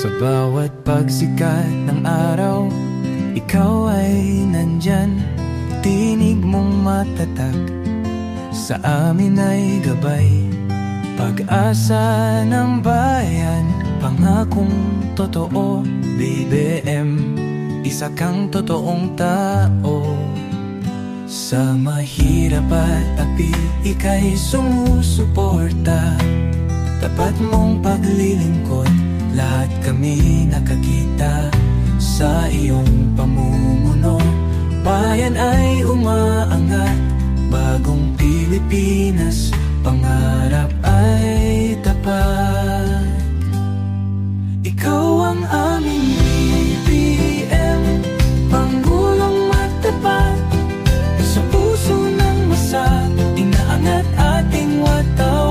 Sa bawat pagsikat ng araw, ikaw ay nandyan. Tinig mong matatag, sa amin ay gabay. Pag-asa ng bayan, pangakong totoo. BBM, isa kang totoong tao. Sa mahirap at api, ika'y sumusuporta. Tapat mong paglilingkod, lahat kami nakakita sa iyong pamumuno. Bayan ay umaangat, bagong Pilipinas, pangarap ay tapat. Ikaw ang aming BBM, Pangulong matapat. Sa puso ng masa, inaangat ating watak.